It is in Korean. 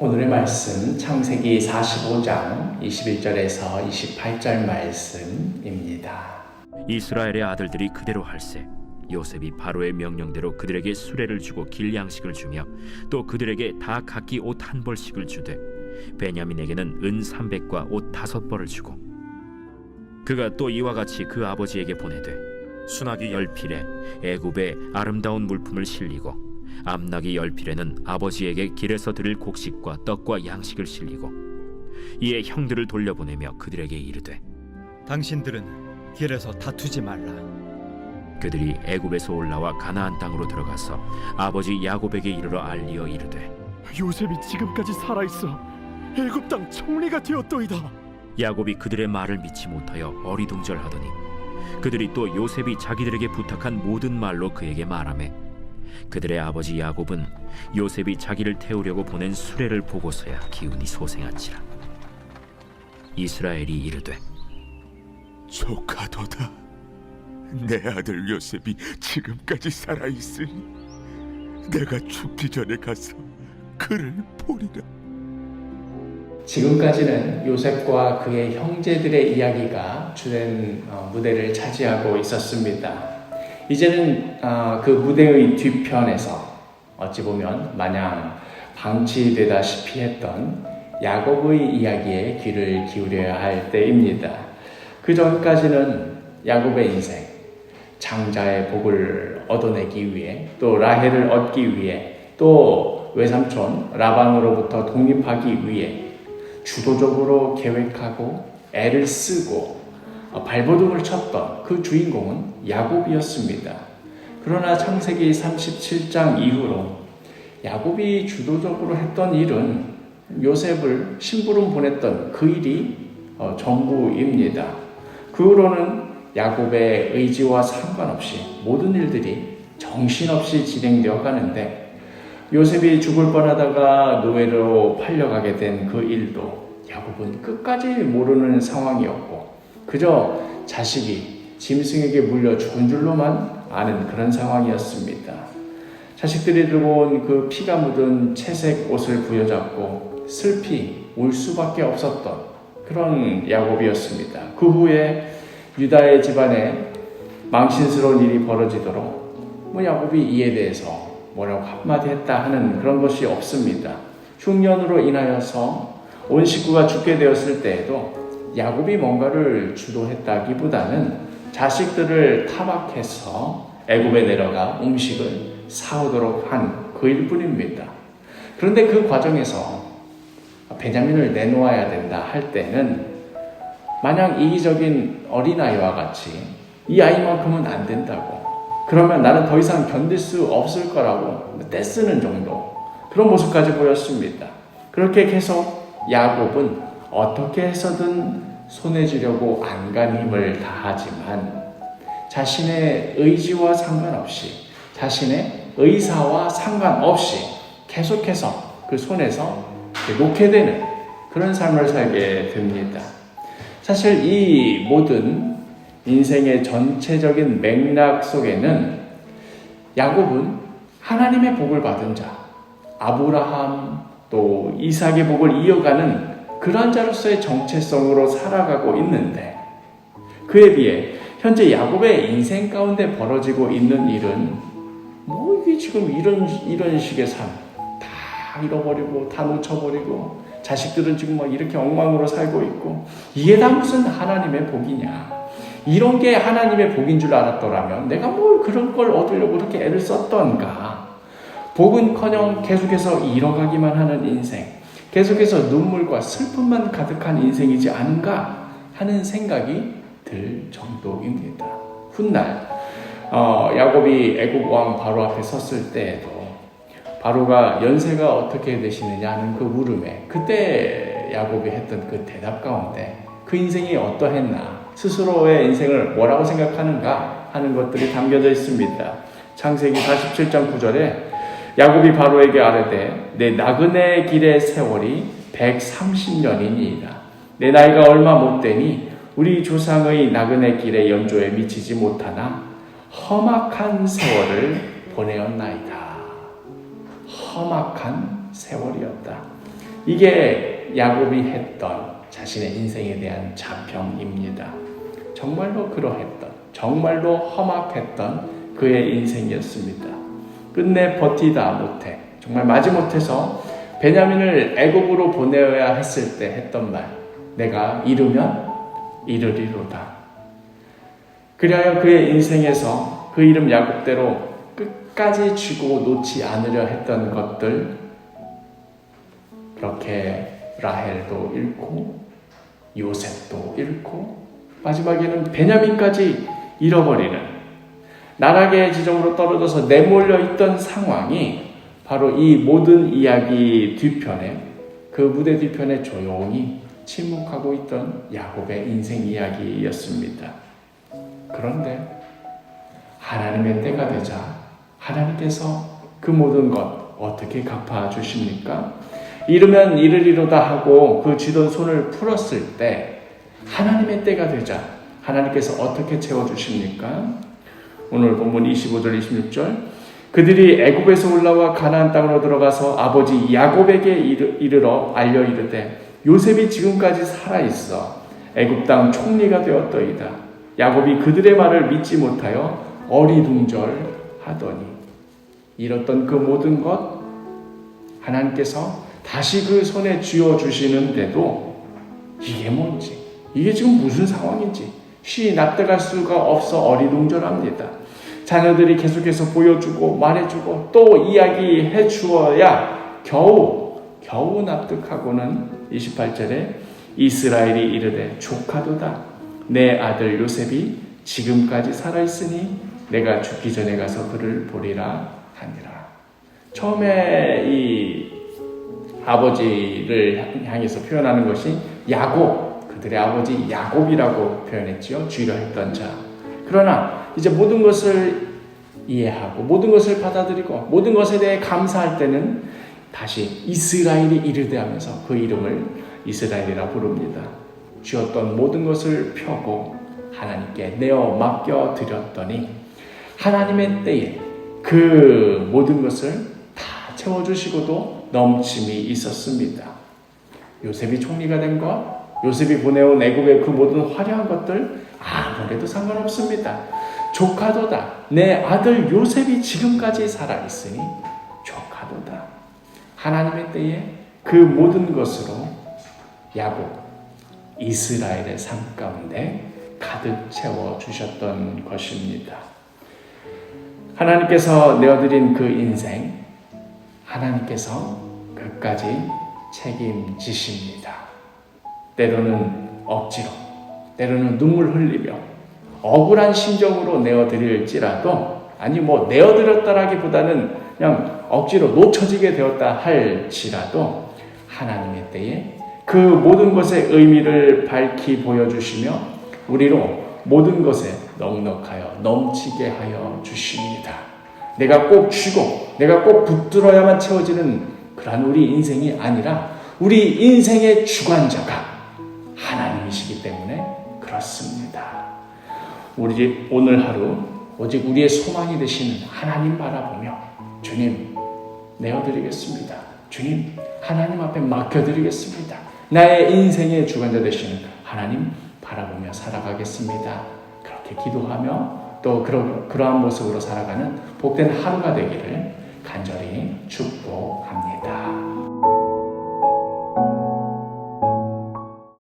오늘의 말씀 창세기 45장 21절에서 28절 말씀입니다. 이스라엘의 아들들이 그대로 할세 요셉이 바로의 명령대로 그들에게 수레를 주고 길 양식을 주며 또 그들에게 다 각기 옷 한 벌씩을 주되 베냐민에게는 은 300과 옷 5벌을 주고 그가 또 이와 같이 그 아버지에게 보내되 수나귀 10필에 애굽의 아름다운 물품을 실리고 암나귀 10필에는 아버지에게 길에서 드릴 곡식과 떡과 양식을 실리고 이에 형들을 돌려보내며 그들에게 이르되 당신들은 길에서 다투지 말라. 그들이 애굽에서 올라와 가나안 땅으로 들어가서 아버지 야곱에게 이르러 알리어 이르되 요셉이 지금까지 살아있어 애굽 땅 총리가 되었도이다. 야곱이 그들의 말을 믿지 못하여 어리둥절하더니 그들이 또 요셉이 자기들에게 부탁한 모든 말로 그에게 말하매 그들의 아버지 야곱은 요셉이 자기를 태우려고 보낸 수레를 보고서야 기운이 소생한지라. 이스라엘이 이르되 조카도다. 내 아들 요셉이 지금까지 살아있으니 내가 죽기 전에 가서 그를 보리라. 지금까지는 요셉과 그의 형제들의 이야기가 주된 무대를 차지하고 있었습니다. 이제는 그 무대의 뒤편에서 어찌 보면 마냥 방치되다시피 했던 야곱의 이야기에 귀를 기울여야 할 때입니다. 그 전까지는 야곱의 인생, 장자의 복을 얻어내기 위해 또 라헬을 얻기 위해 또 외삼촌 라반으로부터 독립하기 위해 주도적으로 계획하고 애를 쓰고 발버둥을 쳤던 그 주인공은 야곱이었습니다. 그러나 창세기 37장 이후로 야곱이 주도적으로 했던 일은 요셉을 심부름 보냈던 그 일이 전부입니다. 그 후로는 야곱의 의지와 상관없이 모든 일들이 정신없이 진행되어 가는데 요셉이 죽을 뻔하다가 노예로 팔려가게 된 그 일도 야곱은 끝까지 모르는 상황이었고 그저 자식이 짐승에게 물려 죽은 줄로만 아는 그런 상황이었습니다. 자식들이 들고 온 그 피가 묻은 채색 옷을 부여잡고 슬피 울 수밖에 없었던 그런 야곱이었습니다. 그 후에 유다의 집안에 망신스러운 일이 벌어지도록 야곱이 이에 대해서 뭐라고 한마디 했다 하는 그런 것이 없습니다. 흉년으로 인하여서 온 식구가 죽게 되었을 때에도 야곱이 뭔가를 주도했다기보다는 자식들을 타박해서 애굽에 내려가 음식을 사오도록 한 그 일뿐입니다. 그런데 그 과정에서 베냐민을 내놓아야 된다 할 때는 마냥 이기적인 어린아이와 같이 이 아이만큼은 안 된다고, 그러면 나는 더 이상 견딜 수 없을 거라고 떼쓰는 정도 그런 모습까지 보였습니다. 그렇게 계속 야곱은 어떻게 해서든 손해주려고 안간 힘을 다하지만 자신의 의지와 상관없이 자신의 의사와 상관없이 계속해서 그 손에서 놓게 되는 그런 삶을 살게 됩니다. 사실 이 모든 인생의 전체적인 맥락 속에는 야곱은 하나님의 복을 받은 자, 아브라함 또 이삭의 복을 이어가는 그러한 자로서의 정체성으로 살아가고 있는데 그에 비해 현재 야곱의 인생 가운데 벌어지고 있는 일은 이게 지금 이런 식의 삶 다 잃어버리고 다 놓쳐버리고 자식들은 지금 이렇게 엉망으로 살고 있고 이게 다 무슨 하나님의 복이냐, 이런 게 하나님의 복인 줄 알았더라면 내가 뭘 그런 걸 얻으려고 그렇게 애를 썼던가. 복은커녕 계속해서 잃어가기만 하는 인생, 계속해서 눈물과 슬픔만 가득한 인생이지 않은가 하는 생각이 들 정도입니다. 훗날 야곱이 애굽 왕 바로 앞에 섰을 때에도 바로가 연세가 어떻게 되시느냐 하는 그 물음에 그때 야곱이 했던 그 대답 가운데 그 인생이 어떠했나, 스스로의 인생을 뭐라고 생각하는가 하는 것들이 담겨져 있습니다. 창세기 47장 9절에 야곱이 바로에게 아뢰되 내 나그네 길의 세월이 130년이니이다. 내 나이가 얼마 못 되니 우리 조상의 나그네 길의 연조에 미치지 못하나 험악한 세월을 보내었나이다. 험악한 세월이었다. 이게 야곱이 했던 자신의 인생에 대한 자평입니다. 정말로 그러했던, 정말로 험악했던 그의 인생이었습니다. 끝내 버티다 못해, 정말 마지못해서 베냐민을 애굽으로 보내어야 했을 때 했던 말, 내가 이르면 이르리로다. 그리하여 그의 인생에서 그 이름 야곱대로 끝까지 쥐고 놓지 않으려 했던 것들, 그렇게 라헬도 잃고 요셉도 잃고 마지막에는 베냐민까지 잃어버리는, 나락의 지점으로 떨어져서 내몰려 있던 상황이 바로 이 모든 이야기 뒤편에, 그 무대 뒤편에 조용히 침묵하고 있던 야곱의 인생 이야기였습니다. 그런데 하나님의 때가 되자 하나님께서 그 모든 것 어떻게 갚아주십니까? 이르면 이르리로다 하고 그 쥐던 손을 풀었을 때 하나님의 때가 되자 하나님께서 어떻게 채워주십니까? 오늘 본문 25절 26절, 그들이 애굽에서 올라와 가나안 땅으로 들어가서 아버지 야곱에게 이르러 알려 이르되 요셉이 지금까지 살아있어 애굽 땅 총리가 되었더이다. 야곱이 그들의 말을 믿지 못하여 어리둥절하더니, 잃었던 그 모든 것 하나님께서 다시 그 손에 쥐어주시는데도 이게 뭔지, 이게 지금 무슨 상황인지 쉬 납득할 수가 없어 어리둥절합니다. 자녀들이 계속해서 보여주고 말해주고 또 이야기해 주어야 겨우 납득하고는 28절에 이스라엘이 이르되 조카도다. 내 아들 요셉이 지금까지 살아있으니 내가 죽기 전에 가서 그를 보리라 하니라. 처음에 이 아버지를 향해서 표현하는 것이 야곱, 그들의 아버지 야곱이라고 표현했지요. 쥐려 했던 자. 그러나 이제 모든 것을 이해하고 모든 것을 받아들이고 모든 것에 대해 감사할 때는 다시 이스라엘이 이르되 하면서 그 이름을 이스라엘이라 부릅니다. 쥐었던 모든 것을 펴고 하나님께 내어 맡겨 드렸더니 하나님의 때에 그 모든 것을 다 채워주시고도 넘침이 있었습니다. 요셉이 총리가 된 것, 요셉이 보내온 애굽의 그 모든 화려한 것들 아무래도 상관없습니다. 조카도다. 내 아들 요셉이 지금까지 살아있으니 조카도다. 하나님의 때에 그 모든 것으로 야곱, 이스라엘의 삶 가운데 가득 채워주셨던 것입니다. 하나님께서 내어드린 그 인생, 하나님께서 끝까지 책임지십니다. 때로는 억지로, 때로는 눈물 흘리며 억울한 심정으로 내어드릴지라도, 아니 내어드렸다라기보다는 그냥 억지로 놓쳐지게 되었다 할지라도 하나님의 때에 그 모든 것의 의미를 밝히 보여주시며 우리로 모든 것에 넉넉하여 넘치게 하여 주십니다. 내가 꼭 쥐고 내가 꼭 붙들어야만 채워지는 그런 우리 인생이 아니라 우리 인생의 주관자가 하나님이시기 때문에 그렇습니다. 우리 오늘 하루 오직 우리의 소망이 되시는 하나님 바라보며 주님 내어드리겠습니다. 주님 하나님 앞에 맡겨드리겠습니다. 나의 인생의 주관자 되시는 하나님 바라보며 살아가겠습니다. 그렇게 기도하며 또 그러한 모습으로 살아가는 복된 하루가 되기를 간절히 축복합니다.